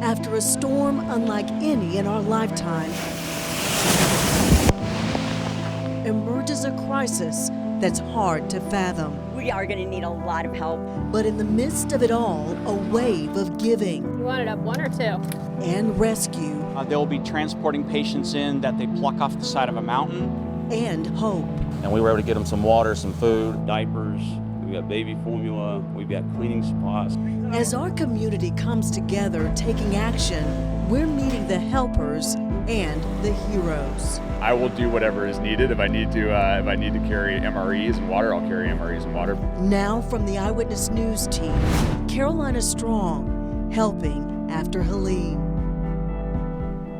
after a storm unlike any in our lifetime emerges a crisis that's hard to fathom. We are going to need a lot of help. But in the midst of it all, a wave of giving. You want it up 1 or 2? And rescue. They will be transporting patients in that they pluck off the side of a mountain. And hope. And we were able to get them some water, some food. Diapers, we got baby formula, we've got cleaning supplies. As our community comes together taking action, we're meeting the helpers and the heroes. I will do whatever is needed. If I need to carry MREs and water, I'll carry MREs and water. Now from the Eyewitness News team, Carolina Strong, helping after Helene.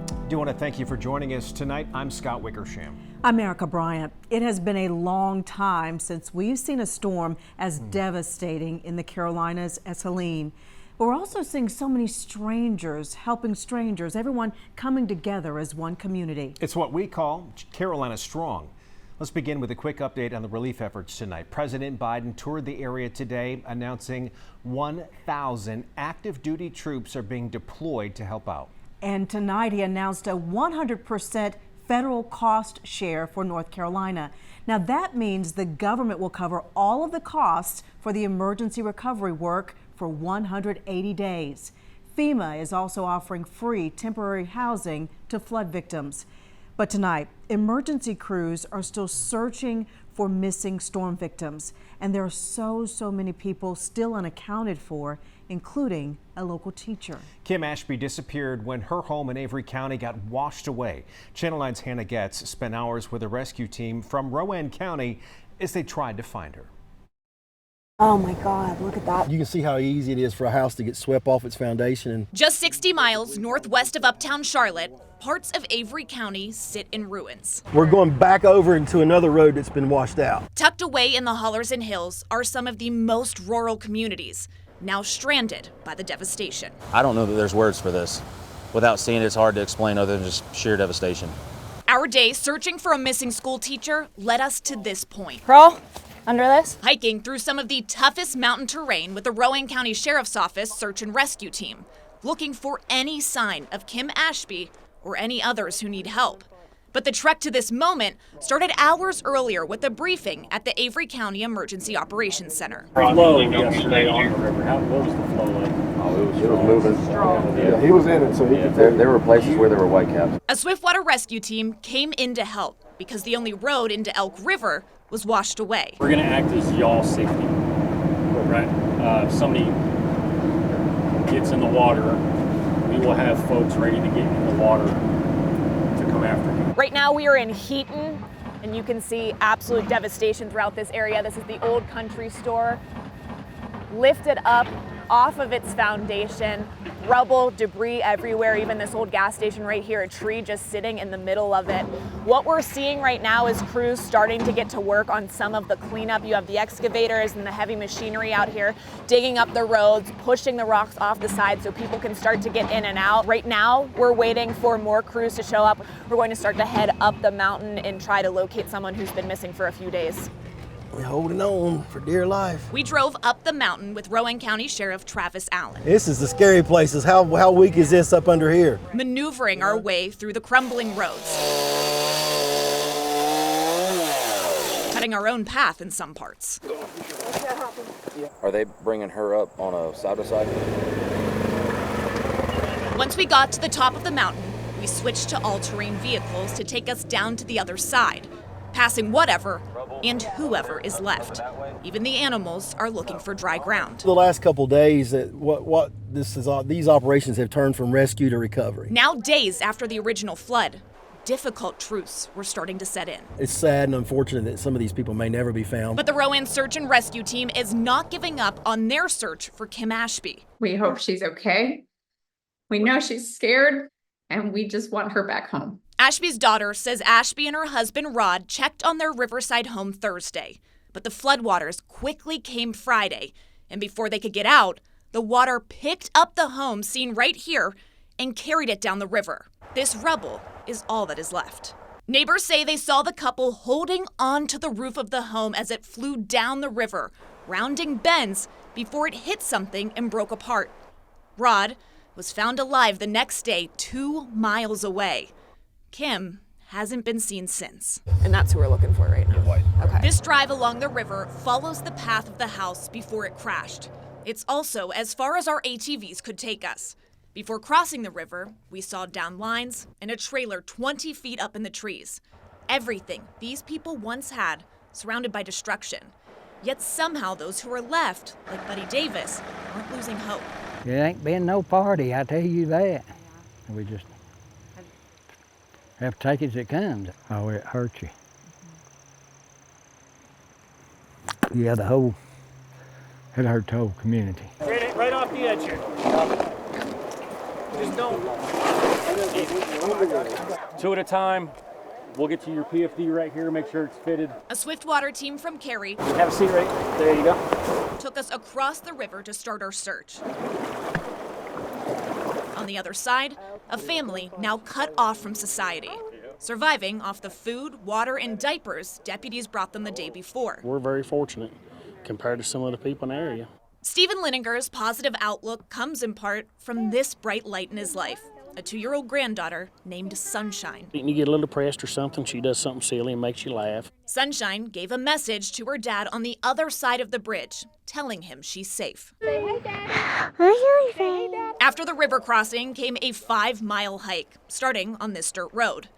I do want to thank you for joining us tonight. I'm Scott Wickersham. I'm Erica Bryant. It has been a long time since we've seen a storm as devastating in the Carolinas as Helene. But we're also seeing so many strangers helping strangers, everyone coming together as one community. It's what we call Carolina Strong. Let's begin with a quick update on the relief efforts tonight. President Biden toured the area today, announcing 1,000 active duty troops are being deployed to help out. And tonight he announced a 100% federal cost share for North Carolina. Now that means the government will cover all of the costs for the emergency recovery work for 180 days. FEMA is also offering free temporary housing to flood victims. But tonight, emergency crews are still searching for missing storm victims. And there are so many people still unaccounted for, including a local teacher. Kim Ashby disappeared when her home in Avery County got washed away. Channel 9's Hannah Getz spent hours with a rescue team from Rowan County as they tried to find her. Oh my God, look at that. You can see how easy it is for a house to get swept off its foundation. Just 60 miles northwest of uptown Charlotte, parts of Avery County sit in ruins. We're going back over into another road that's been washed out. Tucked away in the hollers and hills are some of the most rural communities, now stranded by the devastation. I don't know that there's words for this. Without seeing it, it's hard to explain other than just sheer devastation. Our day searching for a missing school teacher led us to this point. Crawl under this. Hiking through some of the toughest mountain terrain with the Rowan County Sheriff's Office search and rescue team, looking for any sign of Kim Ashby or any others who need help. But the trek to this moment started hours earlier with a briefing at the Avery County Emergency Operations Center. Flow yesterday on the river. What was the flow like? Oh, it was moving. Yeah, he was in it, so he could. There were places where there were white caps. A swiftwater rescue team came in to help because the only road into Elk River was washed away. We're going to act as y'all safety, right? If somebody gets in the water, we will have folks ready to get in the water to come after you. Right now we are in Heaton, and you can see absolute devastation throughout this area. This is the old country store, lifted up off of its foundation, rubble, debris everywhere, even this old gas station right here, a tree just sitting in the middle of it. What we're seeing right now is crews starting to get to work on some of the cleanup. You have the excavators and the heavy machinery out here digging up the roads, pushing the rocks off the side so people can start to get in and out. Right now, we're waiting for more crews to show up. We're going to start to head up the mountain and try to locate someone who's been missing for a few days. We're holding on for dear life. We drove up the mountain with Rowan County Sheriff Travis Allen. This is the scary places. How weak is this up under here? Maneuvering our way through the crumbling roads. Cutting our own path in some parts. Are they bringing her up on a side-by-side? Once we got to the top of the mountain, we switched to all-terrain vehicles to take us down to the other side, passing whatever and whoever is left. Even the animals are looking for dry ground. The last couple days, these operations have turned from rescue to recovery. Now, days after the original flood, difficult truths were starting to set in. It's sad and unfortunate that some of these people may never be found. But the Rowan Search and Rescue Team is not giving up on their search for Kim Ashby. We hope she's okay. We know she's scared, and we just want her back home. Ashby's daughter says Ashby and her husband Rod checked on their Riverside home Thursday, but the floodwaters quickly came Friday, and before they could get out, the water picked up the home seen right here and carried it down the river. This rubble is all that is left. Neighbors say they saw the couple holding on to the roof of the home as it flew down the river, rounding bends before it hit something and broke apart. Rod, was found alive the next day 2 miles away. Kim hasn't been seen since. And that's who we're looking for right now. Okay. This drive along the river follows the path of the house before it crashed. It's also as far as our ATVs could take us. Before crossing the river, we saw down lines and a trailer 20 feet up in the trees. Everything these people once had, surrounded by destruction. Yet somehow those who are left, like Buddy Davis, aren't losing hope. It ain't been no party, I tell you that. We just have to take it as it comes. Oh, it hurts you. Yeah, it hurt the whole community. Right off the edge here. Just don't. 2 at a time. We'll get to your PFD right here, make sure it's fitted. A Swiftwater team from Cary Have a seat right there, you go. took us across the river to start our search. On the other side, a family now cut off from society. Surviving off the food, water, and diapers deputies brought them the day before. We're very fortunate compared to some of the people in the area. Stephen Lininger's positive outlook comes in part from this bright light in his life, a 2-year-old granddaughter named Sunshine. You get a little depressed or something, she does something silly and makes you laugh. Sunshine gave a message to her dad on the other side of the bridge, telling him she's safe. Say hey, Dad. After the river crossing came a 5-mile hike, starting on this dirt road.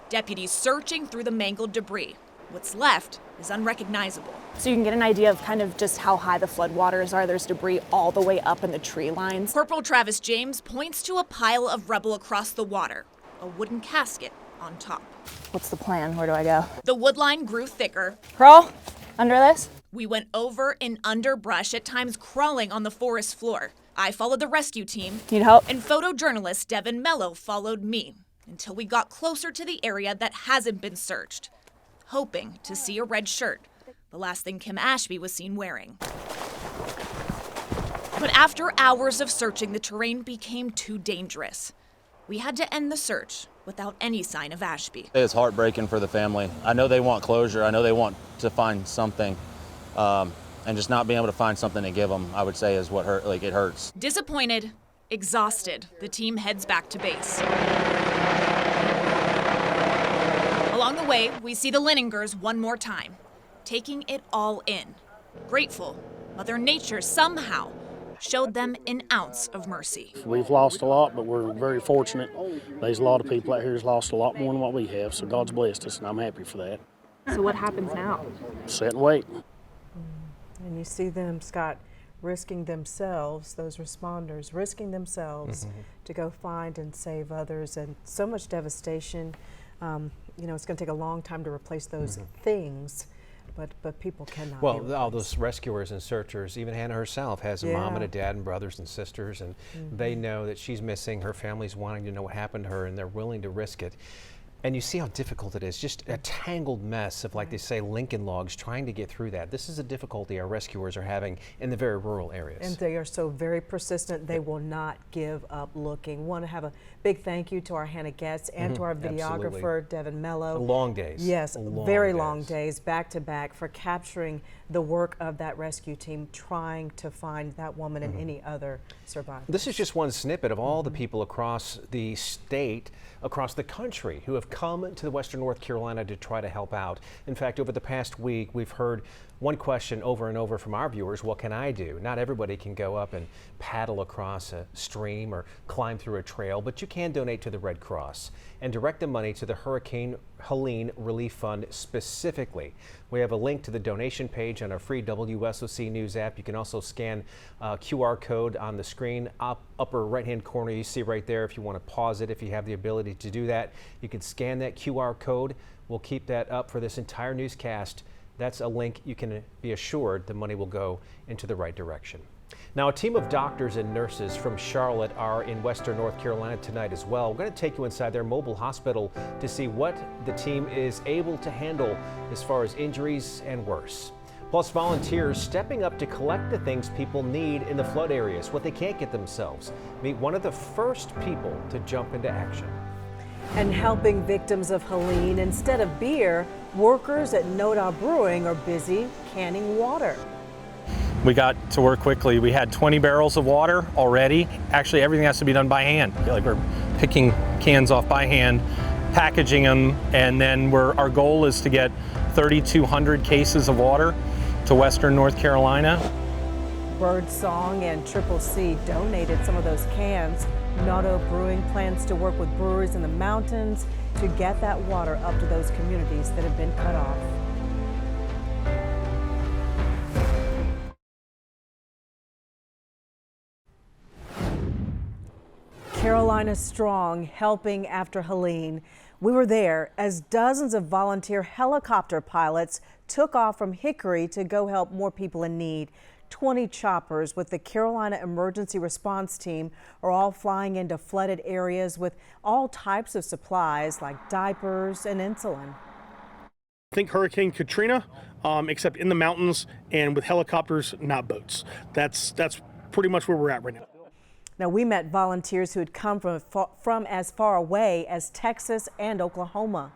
Deputies searching through the mangled debris. What's left is unrecognizable. So you can get an idea of kind of just how high the floodwaters are. There's debris all the way up in the tree lines. Corporal Travis James points to a pile of rubble across the water, a wooden casket on top. What's the plan? Where do I go? The wood line grew thicker. Crawl under this? We went over and under brush, at times crawling on the forest floor. I followed the rescue team. Need help? And photojournalist Devin Mello followed me until we got closer to the area that hasn't been searched, hoping to see a red shirt, the last thing Kim Ashby was seen wearing. But after hours of searching, the terrain became too dangerous. We had to end the search without any sign of Ashby. It's heartbreaking for the family. I know they want closure. I know they want to find something. And just not being able to find something to give them, I would say, is what it hurts. Disappointed, exhausted, the team heads back to base. Along the way, we see the Liningers one more time, taking it all in. Grateful, Mother Nature somehow showed them an ounce of mercy. We've lost a lot, but we're very fortunate. There's a lot of people out here who's lost a lot more than what we have, so God's blessed us, and I'm happy for that. So what happens now? Sit and wait. And you see them, Scott, risking themselves, those responders, risking themselves to go find and save others, and so much devastation. You know, it's going to take a long time to replace those things, but people cannot. Well, all those rescuers and searchers, even Hannah herself has a mom and a dad and brothers and sisters, and they know that she's missing. Her family's wanting to know what happened to her, and they're willing to risk it. And you see how difficult it is, just a tangled mess of, like they say, Lincoln logs, trying to get through that. This is a difficulty our rescuers are having in the very rural areas. And they are so very persistent, they will not give up looking. Want to have a big thank you to our Hannah guests and to our videographer, Devin Mello. Long days. Yes, very long days, back to back, for capturing the work of that rescue team, trying to find that woman and any other survivors. This is just one snippet of all the people across the state, across the country, who have come to Western North Carolina to try to help out. In fact, over the past week, we've heard one question over and over from our viewers: what can I do? Not everybody can go up and paddle across a stream or climb through a trail, but you can donate to the Red Cross and direct the money to the Hurricane Helene Relief Fund specifically. We have a link to the donation page on our free WSOC News app. You can also scan QR code on the screen, upper right-hand corner. You see right there. If you want to pause it, if you have the ability to do that, you can scan that QR code. We'll keep that up for this entire newscast. That's a link. You can be assured the money will go into the right direction. Now, a team of doctors and nurses from Charlotte are in Western North Carolina tonight as well. We're going to take you inside their mobile hospital to see what the team is able to handle as far as injuries and worse. Plus, volunteers stepping up to collect the things people need in the flood areas, what they can't get themselves. Meet one of the first people to jump into action. And helping victims of Helene, instead of beer, workers at Noda Brewing are busy canning water. We got to work quickly. We had 20 barrels of water already. Actually, everything has to be done by hand. Like we're picking cans off by hand, packaging them, and then our goal is to get 3,200 cases of water to Western North Carolina. Birdsong and Triple C donated some of those cans. Noto Brewing plans to work with breweries in the mountains to get that water up to those communities that have been cut off. Carolina Strong, helping after Helene. We were there as dozens of volunteer helicopter pilots took off from Hickory to go help more people in need. 20 choppers with the Carolina Emergency Response Team are all flying into flooded areas with all types of supplies like diapers and insulin. Think Hurricane Katrina, except in the mountains and with helicopters, not boats. That's pretty much where we're at right now. Now, we met volunteers who had come from as far away as Texas and Oklahoma.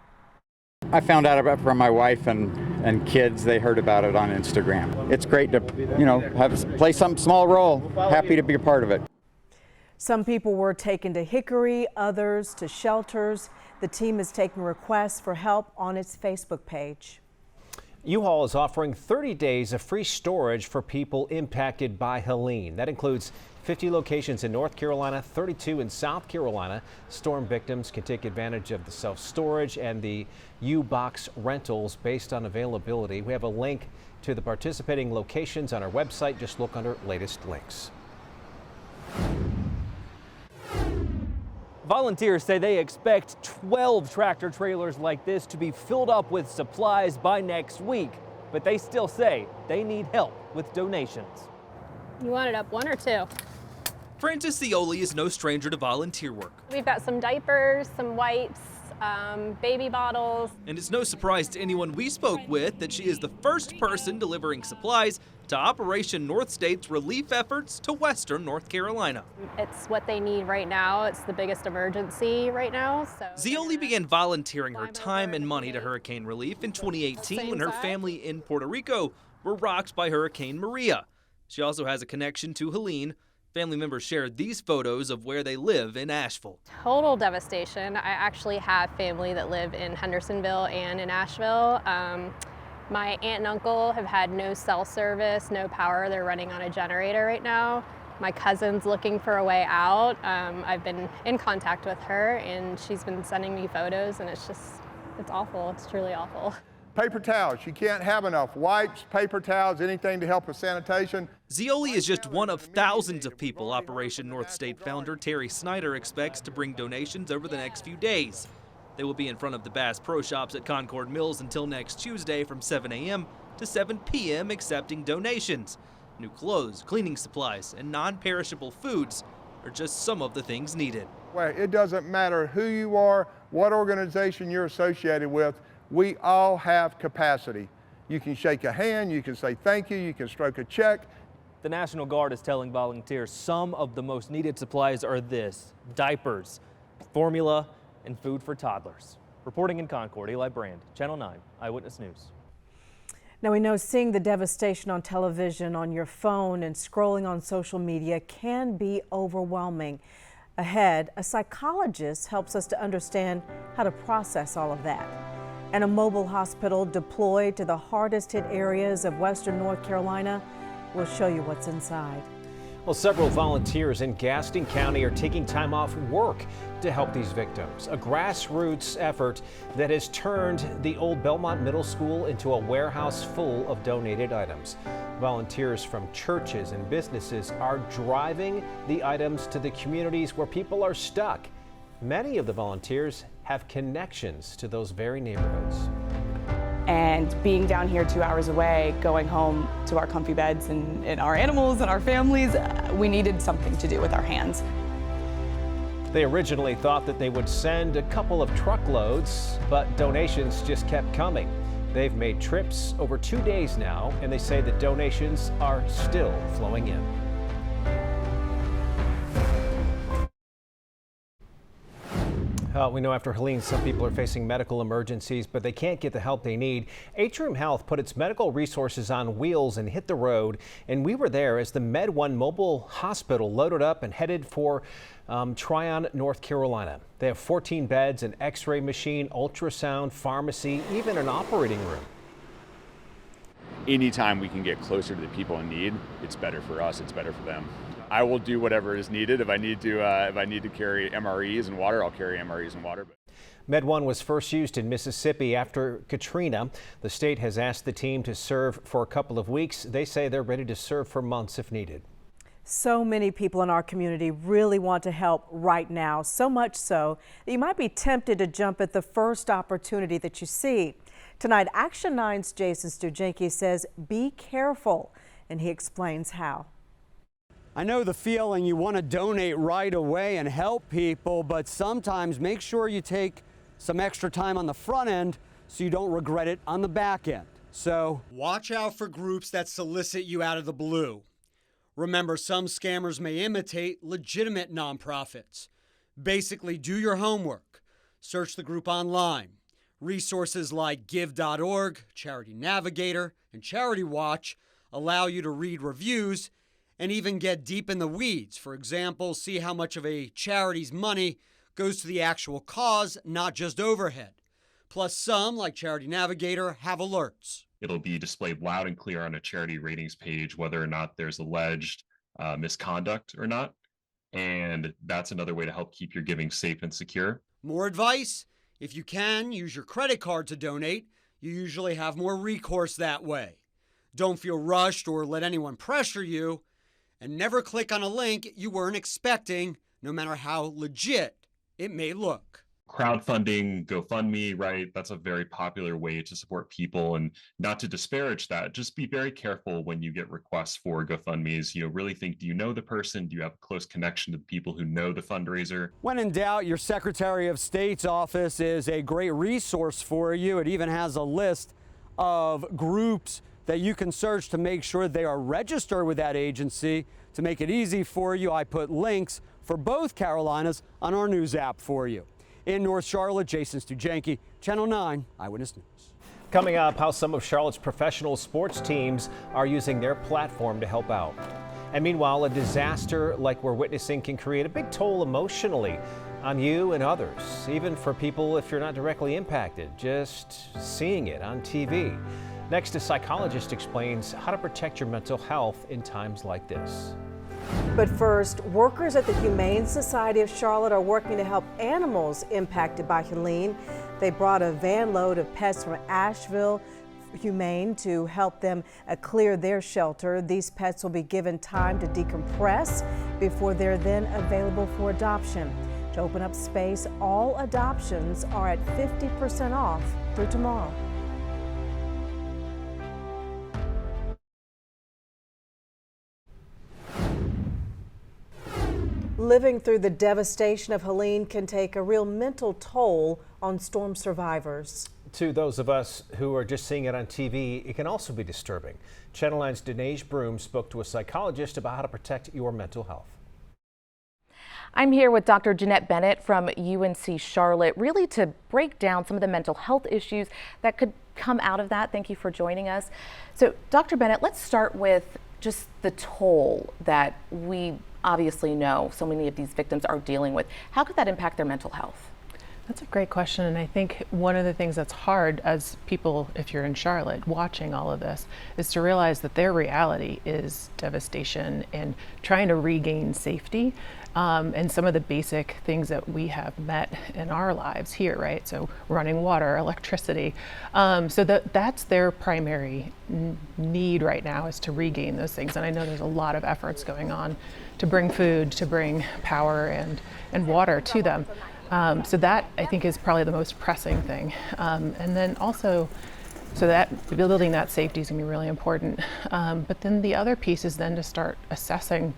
I found out about it from my wife and kids. They heard about it on Instagram. It's great to, play some small role. Happy to be a part of it. Some people were taken to Hickory, others to shelters. The team is taking requests for help on its Facebook page. U-Haul is offering 30 days of free storage for people impacted by Helene. That includes 50 locations in North Carolina, 32 in South Carolina. Storm victims can take advantage of the self-storage and the U-Box rentals based on availability. We have a link to the participating locations on our website. Just look under latest links. Volunteers say they expect 12 tractor trailers like this to be filled up with supplies by next week, but they still say they need help with donations. You want it up 1 or 2? Frances Zioli is no stranger to volunteer work. We've got some diapers, some wipes, baby bottles. And it's no surprise to anyone we spoke with that she is the first person delivering supplies to Operation North State's relief efforts to Western North Carolina. It's what they need right now. It's the biggest emergency right now. So Zioli began volunteering her time and money to hurricane relief in 2018 when her family in Puerto Rico were rocked by Hurricane Maria. She also has a connection to Helene. Family members shared these photos of where they live in Asheville. Total devastation. I actually have family that live in Hendersonville and in Asheville. My aunt and uncle have had no cell service, no power. They're running on a generator right now. My cousin's looking for a way out. I've been in contact with her and she's been sending me photos and it's awful. It's truly awful. Paper towels, you can't have enough. Wipes, paper towels, anything to help with sanitation. Zioli is just one of thousands of people Operation North State founder Terry Snyder expects to bring donations over the next few days. They will be in front of the Bass Pro Shops at Concord Mills until next Tuesday from 7 a.m. to 7 p.m. accepting donations. New clothes, cleaning supplies, and non-perishable foods are just some of the things needed. Well, it doesn't matter who you are, what organization you're associated with, we all have capacity. You can shake a hand, you can say thank you, you can stroke a check. The National Guard is telling volunteers some of the most needed supplies are diapers, formula, and food for toddlers. Reporting in Concord, Eli Brand, Channel 9 Eyewitness News. Now we know seeing the devastation on television, on your phone, and scrolling on social media can be overwhelming. Ahead, a psychologist helps us to understand how to process all of that. And a mobile hospital deployed to the hardest hit areas of Western North Carolina will show you what's inside. Well, several volunteers in Gaston County are taking time off work to help these victims. A grassroots effort that has turned the old Belmont Middle School into a warehouse full of donated items. Volunteers from churches and businesses are driving the items to the communities where people are stuck. Many of the volunteers have connections to those very neighborhoods. And being down here 2 hours away, going home to our comfy beds and our animals and our families, we needed something to do with our hands. They originally thought that they would send a couple of truckloads, but donations just kept coming. They've made trips over 2 days now, and they say the donations are still flowing in. We know after Helene, some people are facing medical emergencies, but they can't get the help they need. Atrium Health put its medical resources on wheels and hit the road, and we were there as the Med1 mobile hospital loaded up and headed for Tryon, North Carolina. They have 14 beds, an x-ray machine, ultrasound, pharmacy, even an operating room. Anytime we can get closer to the people in need, it's better for us, it's better for them. I will do whatever is needed. If I need to carry MREs and water, I'll carry MREs and water. Med1 was first used in Mississippi after Katrina. The state has asked the team to serve for a couple of weeks. They say they're ready to serve for months if needed. So many people in our community really want to help right now, so much so that you might be tempted to jump at the first opportunity that you see. Tonight, Action 9's Jason Stujenki says be careful, and he explains how. I know the feeling, you want to donate right away and help people, but sometimes make sure you take some extra time on the front end so you don't regret it on the back end. So watch out for groups that solicit you out of the blue. Remember, some scammers may imitate legitimate nonprofits. Basically, do your homework. Search the group online. Resources like give.org, Charity Navigator, and Charity Watch allow you to read reviews and even get deep in the weeds. For example, see how much of a charity's money goes to the actual cause, not just overhead. Plus, some, like Charity Navigator, have alerts. It'll be displayed loud and clear on a charity ratings page whether or not there's alleged misconduct or not. And that's another way to help keep your giving safe and secure. More advice? If you can, use your credit card to donate. You usually have more recourse that way. Don't feel rushed or let anyone pressure you. And never click on a link you weren't expecting, no matter how legit it may look. Crowdfunding, GoFundMe, right? That's a very popular way to support people, and not to disparage that. Just be very careful when you get requests for GoFundMes. Really think, do you know the person? Do you have a close connection to the people who know the fundraiser? When in doubt, your Secretary of State's office is a great resource for you. It even has a list of groups that you can search to make sure they are registered with that agency. To make it easy for you, I put links for both Carolinas on our news app for you. In North Charlotte, Jason Stujenki, Channel 9 Eyewitness News. Coming up, how some of Charlotte's professional sports teams are using their platform to help out. And meanwhile, a disaster like we're witnessing can create a big toll emotionally on you and others, even for people if you're not directly impacted, just seeing it on TV. Next, a psychologist explains how to protect your mental health in times like this. But first, workers at the Humane Society of Charlotte are working to help animals impacted by Helene. They brought a van load of pets from Asheville Humane to help them clear their shelter. These pets will be given time to decompress before they're then available for adoption. To open up space, all adoptions are at 50% off through tomorrow. Living through the devastation of Helene can take a real mental toll on storm survivors. To those of us who are just seeing it on TV, it can also be disturbing. Channel 9's Deneige Broom spoke to a psychologist about how to protect your mental health. I'm here with Dr. Jeanette Bennett from UNC Charlotte, really to break down some of the mental health issues that could come out of that. Thank you for joining us. So, Dr. Bennett, let's start with just the toll that we obviously know so many of these victims are dealing with. How could that impact their mental health? That's a great question, and I think one of the things that's hard as people, if you're in Charlotte watching all of this, is to realize that their reality is devastation and trying to regain safety and some of the basic things that we have met in our lives here, right? So running water, electricity. So that's their primary need right now, is to regain those things. And I know there's a lot of efforts going on to bring food, to bring power and water to them. So that, I think, is probably the most pressing thing. And then also, so that building that safety is going to be really important. But then the other piece is then to start assessing,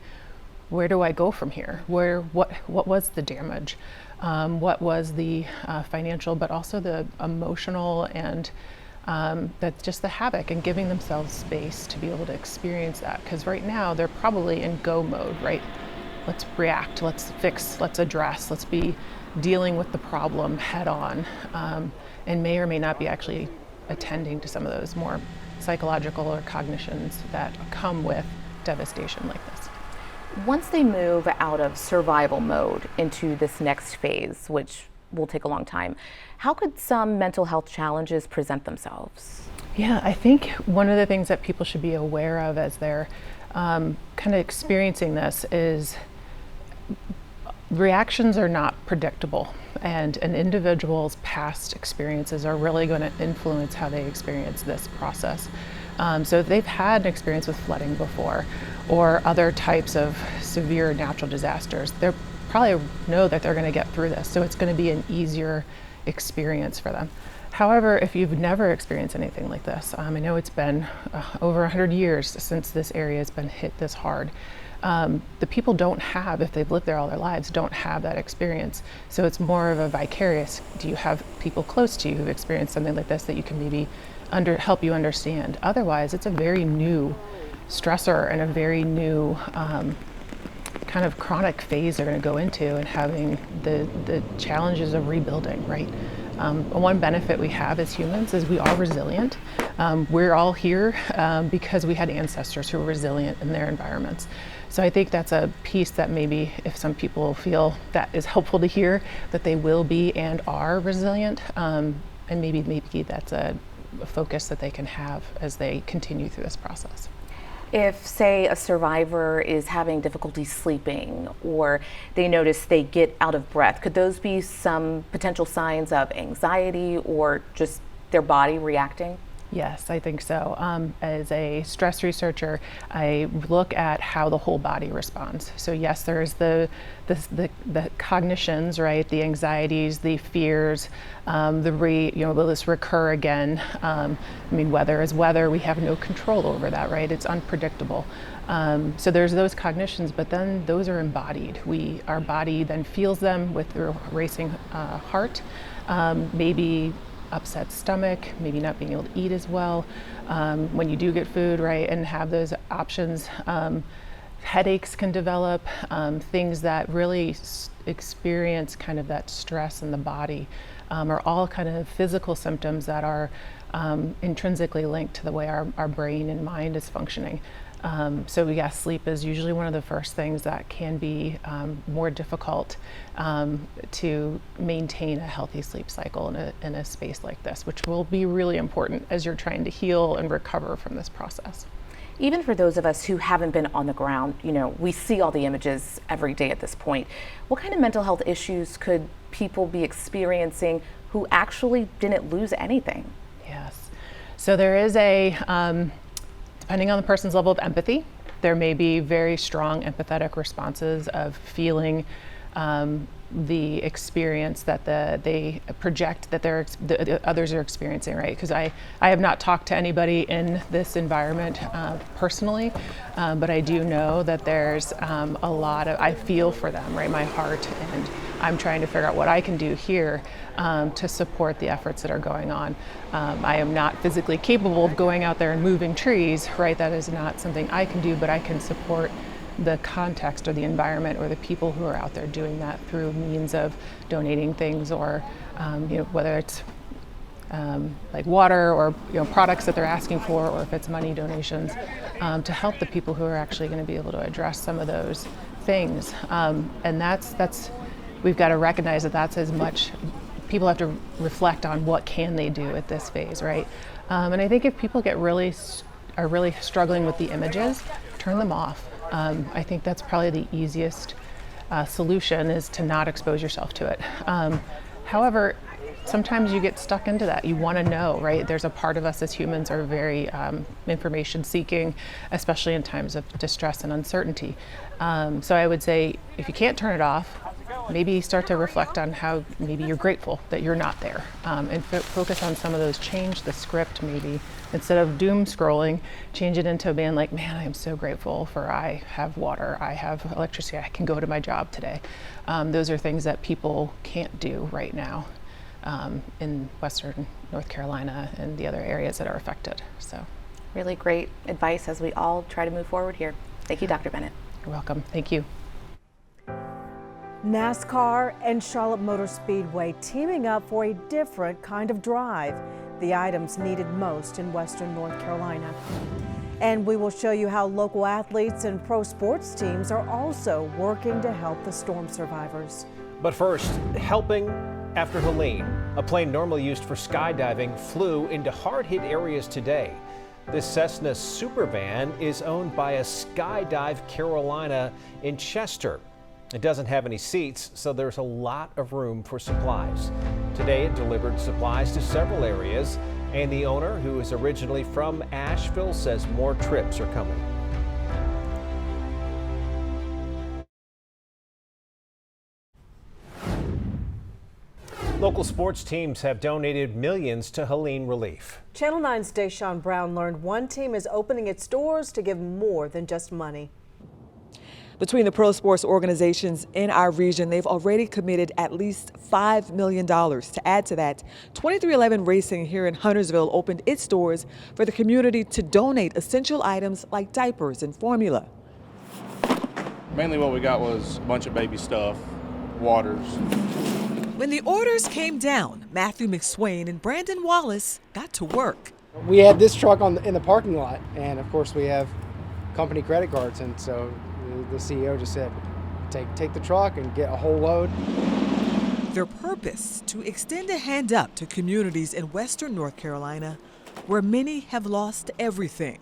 where do I go from here? What was the damage? What was the financial, but also the emotional, and that's just the havoc, and giving themselves space to be able to experience that. Because right now they're probably in go mode, right? let's react, let's fix, let's address, let's be dealing with the problem head on, and may or may not be actually attending to some of those more psychological or cognitions that come with devastation like this. Once they move out of survival mode into this next phase, which will take a long time, how could some mental health challenges present themselves? Yeah, I think one of the things that people should be aware of as they're kind of experiencing this is reactions are not predictable, and an individual's past experiences are really going to influence how they experience this process. So if they've had an experience with flooding before or other types of severe natural disasters, they're probably know that they're going to get through this, so it's going to be an easier experience for them. However, if you've never experienced anything like this, I know it's been over 100 years since this area has been hit this hard. The people don't have, if they've lived there all their lives, don't have that experience. So it's more of a vicarious, do you have people close to you who've experienced something like this that you can maybe help you understand? Otherwise, it's a very new stressor and a very new kind of chronic phase they're going to go into, and having the challenges of rebuilding, right? One benefit we have as humans is we are resilient. We're all here because we had ancestors who were resilient in their environments. So I think that's a piece that maybe if some people feel that is helpful to hear, that they will be and are resilient, and maybe that's a focus that they can have as they continue through this process. If, say, a survivor is having difficulty sleeping, or they notice they get out of breath, could those be some potential signs of anxiety or just their body reacting? Yes, I think so. As a stress researcher, I look at how the whole body responds. So yes, there's the cognitions, right? The anxieties, the fears, will this recur again? Weather is weather. We have no control over that, right? It's unpredictable. So there's those cognitions, but then those are embodied. Our body then feels them with the racing heart, maybe upset stomach, maybe not being able to eat as well. When you do get food, right, and have those options, headaches can develop, things that really experience kind of that stress in the body are all kind of physical symptoms that are intrinsically linked to the way our brain and mind is functioning. So yes, sleep is usually one of the first things that can be more difficult to maintain a healthy sleep cycle in a space like this, which will be really important as you're trying to heal and recover from this process. Even for those of us who haven't been on the ground, we see all the images every day at this point. What kind of mental health issues could people be experiencing who actually didn't lose anything? Yes. So there is depending on the person's level of empathy, there may be very strong empathetic responses of feeling the experience that they project that the others are experiencing, right? Because I have not talked to anybody in this environment personally, but I do know that there's a lot of, I feel for them, right? My heart, and I'm trying to figure out what I can do here to support the efforts that are going on. I am not physically capable of going out there and moving trees, right? That is not something I can do, but I can support the context or the environment or the people who are out there doing that through means of donating things, or whether it's like water or products that they're asking for, or if it's money donations, to help the people who are actually going to be able to address some of those things. And that's we've got to recognize that that's as much. People have to reflect on what can they do at this phase, right? And I think if people are really struggling with the images, turn them off. I think that's probably the easiest solution, is to not expose yourself to it. However, sometimes you get stuck into that. You want to know, right? There's a part of us as humans are very information seeking, especially in times of distress and uncertainty. So I would say if you can't turn it off, maybe start to reflect on how maybe you're grateful that you're not there, and focus on some of those. Change the script, maybe instead of doom scrolling, change it into being like, man, I am so grateful for I have water, I have electricity, I can go to my job today. Those are things that people can't do right now in Western North Carolina and the other areas that are affected. So, really great advice as we all try to move forward here. Thank you, Dr. Bennett. You're welcome. Thank you. NASCAR and Charlotte Motor Speedway teaming up for a different kind of drive, the items needed most in Western North Carolina. And we will show you how local athletes and pro sports teams are also working to help the storm survivors. But first, helping after Helene. A plane normally used for skydiving flew into hard-hit areas today. This Cessna Supervan is owned by a Skydive Carolina in Chester. It doesn't have any seats, so there's a lot of room for supplies. Today it delivered supplies to several areas, and the owner, who is originally from Asheville, says more trips are coming. Local sports teams have donated millions to Helene relief. Channel 9's Deshaun Brown learned one team is opening its doors to give more than just money. Between the pro sports organizations in our region, they've already committed at least $5 million. To add to that, 2311 Racing here in Huntersville opened its doors for the community to donate essential items like diapers and formula. Mainly what we got was a bunch of baby stuff, waters. When the orders came down, Matthew McSwain and Brandon Wallace got to work. We had this truck in the parking lot, and of course we have company credit cards, and so the CEO just said, take the truck and get a whole load. Their purpose, to extend a hand up to communities in Western North Carolina where many have lost everything.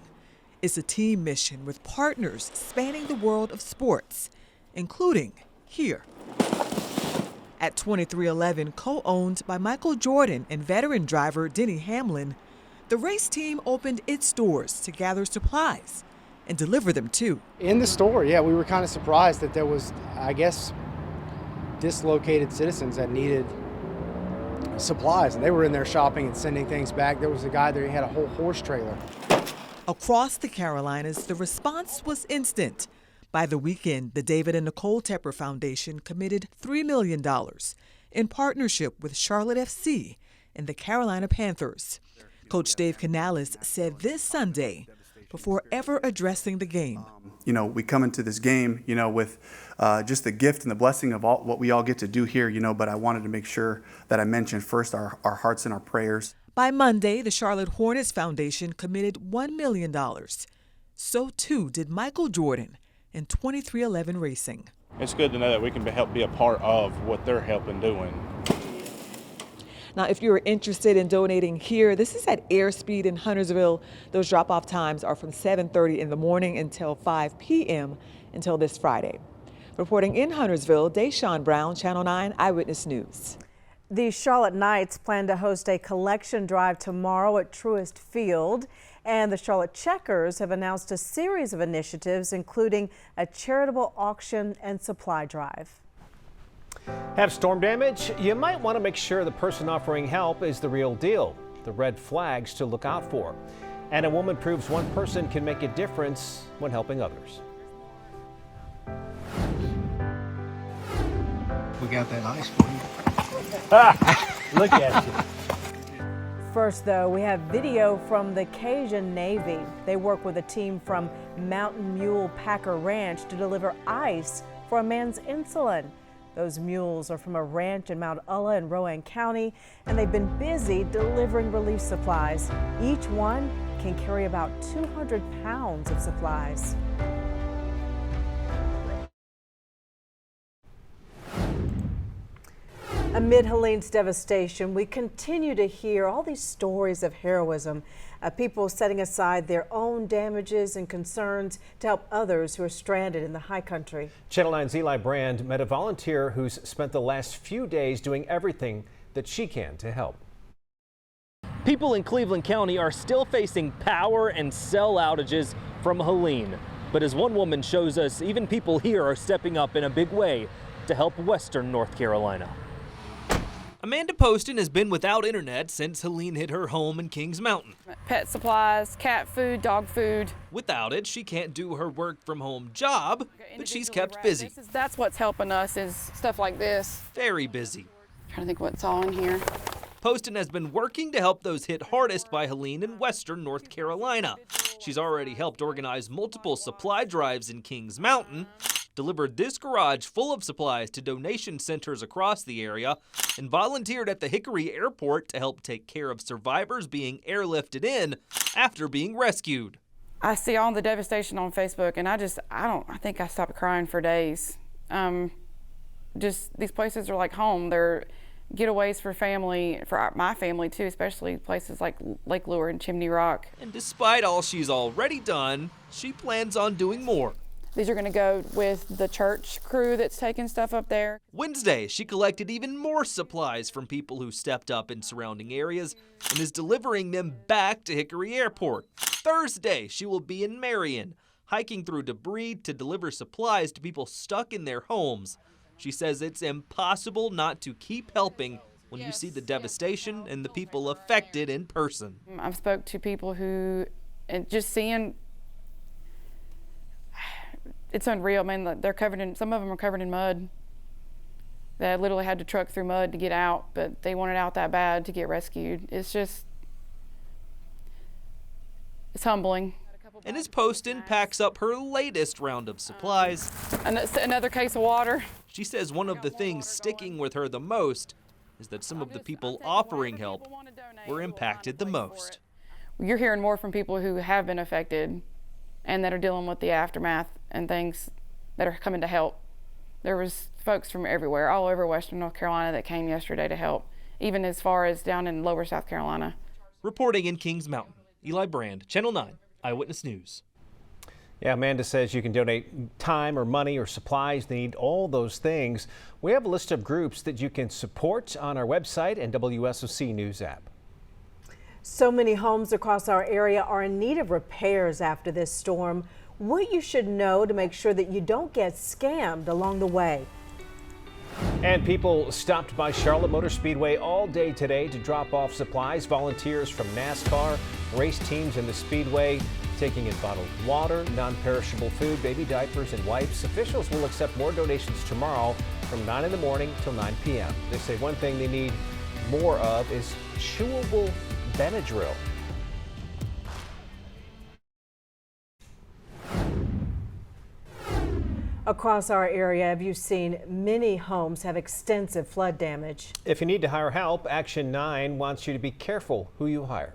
It's a team mission with partners spanning the world of sports, including here. At 2311, co-owned by Michael Jordan and veteran driver Denny Hamlin, the race team opened its doors to gather supplies and deliver them too. In the store, yeah, we were kind of surprised that there was, I guess, dislocated citizens that needed supplies, and they were in there shopping and sending things back. There was a guy there, he had a whole horse trailer. Across the Carolinas, the response was instant. By the weekend, the David and Nicole Tepper Foundation committed $3 million in partnership with Charlotte FC and the Carolina Panthers. Coach Dave Canales said this Sunday, before ever addressing the game. We come into this game, with just the gift and the blessing of all what we all get to do here, but I wanted to make sure that I mentioned first our hearts and our prayers. By Monday, the Charlotte Hornets Foundation committed $1 million. So too did Michael Jordan and 2311 Racing. It's good to know that we can help be a part of what they're helping doing. Now, if you're interested in donating here, this is at Airspeed in Huntersville. Those drop-off times are from 7:30 in the morning until 5 p.m. until this Friday. Reporting in Huntersville, Deshaun Brown, Channel 9 Eyewitness News. The Charlotte Knights plan to host a collection drive tomorrow at Truist Field. And the Charlotte Checkers have announced a series of initiatives, including a charitable auction and supply drive. Have storm damage? You might want to make sure the person offering help is the real deal. The red flags to look out for. And a woman proves one person can make a difference when helping others. We got that ice for you. Look at you. First, though, we have video from the Cajun Navy. They work with a team from Mountain Mule Packer Ranch to deliver ice for a man's insulin. Those mules are from a ranch in Mount Ulla in Rowan County, and they've been busy delivering relief supplies. Each one can carry about 200 pounds of supplies. Amid Helene's devastation, we continue to hear all these stories of heroism, people setting aside their own damages and concerns to help others who are stranded in the high country. Channel 9's Eli Brand met a volunteer who's spent the last few days doing everything that she can to help. People in Cleveland County are still facing power and cell outages from Helene. But as one woman shows us, even people here are stepping up in a big way to help Western North Carolina. Amanda Poston has been without internet since Helene hit her home in Kings Mountain. Pet supplies, cat food, dog food. Without it, she can't do her work from home job, but she's kept busy. That's what's helping us is stuff like this. Very busy. Trying to think what's all in here. Poston has been working to help those hit hardest by Helene in Western North Carolina. She's already helped organize multiple supply drives in Kings Mountain, delivered this garage full of supplies to donation centers across the area, and volunteered at the Hickory Airport to help take care of survivors being airlifted in after being rescued. I see all the devastation on Facebook, and I think I stopped crying for days. Just these places are like home. They're getaways for family, for my family too, especially places like Lake Lure and Chimney Rock. And despite all she's already done, she plans on doing more. These are going to go with the church crew that's taking stuff up there. Wednesday, she collected even more supplies from people who stepped up in surrounding areas and is delivering them back to Hickory Airport. Thursday, she will be in Marion, hiking through debris to deliver supplies to people stuck in their homes. She says it's impossible not to keep helping when you see the devastation and the people affected in person. I've spoke to people who, and just seeing, it's unreal. I mean, they're covered in, some of them are covered in mud. They literally had to truck through mud to get out, but they wanted out that bad to get rescued. It's just, it's humbling. And as Poston packs up her latest round of supplies, another case of water. She says one of the things sticking with her the most is that some of the people offering help were impacted the most. You're hearing more from people who have been affected and that are dealing with the aftermath and things that are coming to help. There was folks from everywhere, all over Western North Carolina that came yesterday to help, even as far as down in lower South Carolina. Reporting in Kings Mountain, Eli Brand, Channel 9 Eyewitness News. Yeah, Amanda says you can donate time or money or supplies. They need all those things. We have a list of groups that you can support on our website and WSOC News app. So many homes across our area are in need of repairs after this storm. What you should know to make sure that you don't get scammed along the way. And people stopped by Charlotte Motor Speedway all day today to drop off supplies. Volunteers from NASCAR, race teams in the Speedway taking in bottled water, non-perishable food, baby diapers, and wipes. Officials will accept more donations tomorrow from 9 in the morning till 9 p.m. They say one thing they need more of is chewable Benadryl. Across our area, have you seen many homes have extensive flood damage? If you need to hire help, Action 9 wants you to be careful who you hire.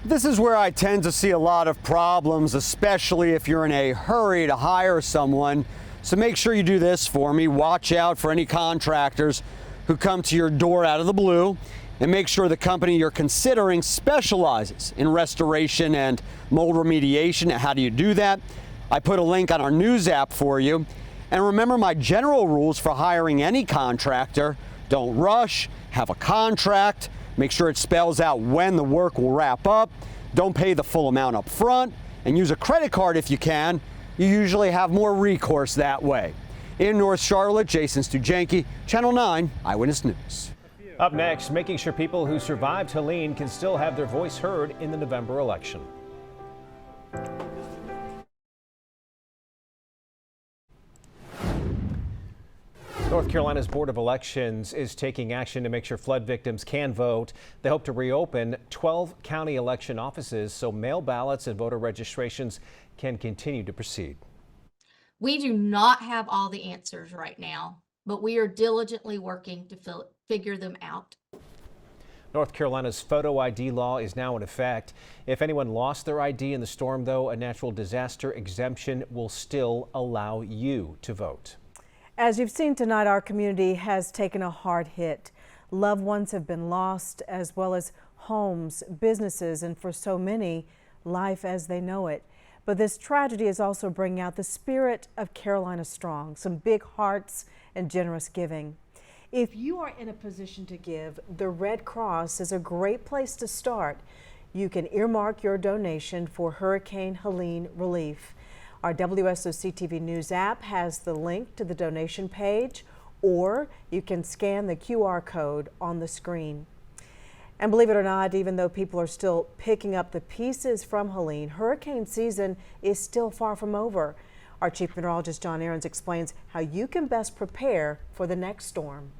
This is where I tend to see a lot of problems, especially if you're in a hurry to hire someone. So make sure you do this for me. Watch out for any contractors who come to your door out of the blue, and make sure the company you're considering specializes in restoration and mold remediation. How do you do that? I put a link on our news app for you. And remember my general rules for hiring any contractor. Don't rush, have a contract, make sure it spells out when the work will wrap up. Don't pay the full amount up front, and use a credit card if you can. You usually have more recourse that way. In North Charlotte, Jason Stujanki, Channel 9 Eyewitness News. Up next, making sure people who survived Helene can still have their voice heard in the November election. North Carolina's Board of Elections is taking action to make sure flood victims can vote. They hope to reopen 12 county election offices so mail ballots and voter registrations can continue to proceed. We do not have all the answers right now, but we are diligently working to figure them out. North Carolina's photo ID law is now in effect. If anyone lost their ID in the storm, though, a natural disaster exemption will still allow you to vote. As you've seen tonight, our community has taken a hard hit. Loved ones have been lost, as well as homes, businesses, and for so many, life as they know it. But this tragedy is also bringing out the spirit of Carolina Strong, some big hearts and generous giving. If you are in a position to give, the Red Cross is a great place to start. You can earmark your donation for Hurricane Helene relief. Our WSOC-TV News app has the link to the donation page, or you can scan the QR code on the screen. And believe it or not, even though people are still picking up the pieces from Helene, hurricane season is still far from over. Our Chief Meteorologist John Ahrens explains how you can best prepare for the next storm.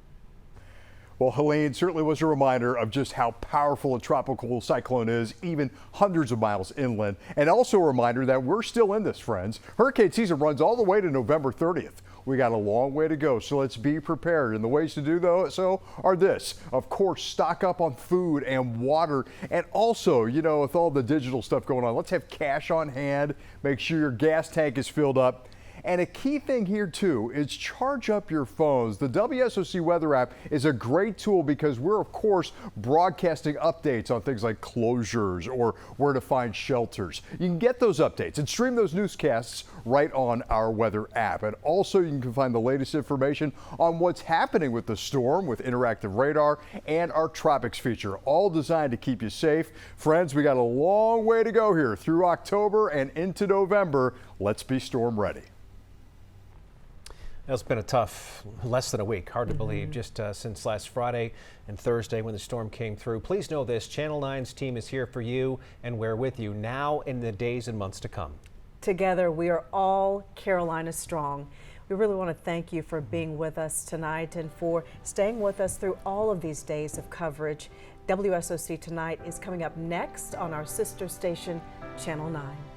Well, Helene certainly was a reminder of just how powerful a tropical cyclone is, even hundreds of miles inland. And also a reminder that we're still in this, friends. Hurricane season runs all the way to November 30th. We got a long way to go, so let's be prepared. And the ways to do so are this. Of course, stock up on food and water. And also, you know, with all the digital stuff going on, let's have cash on hand. Make sure your gas tank is filled up. And a key thing here too is charge up your phones. The WSOC weather app is a great tool because we're of course broadcasting updates on things like closures or where to find shelters. You can get those updates and stream those newscasts right on our weather app. And also you can find the latest information on what's happening with the storm with interactive radar and our tropics feature, all designed to keep you safe. Friends, we got a long way to go here through October and into November. Let's be storm ready. It's been a tough less than a week, hard to believe, just since last Friday and Thursday when the storm came through. Please know this, Channel 9's team is here for you and we're with you now in the days and months to come. Together, we are all Carolina strong. We really want to thank you for being with us tonight and for staying with us through all of these days of coverage. WSOC Tonight is coming up next on our sister station, Channel 9.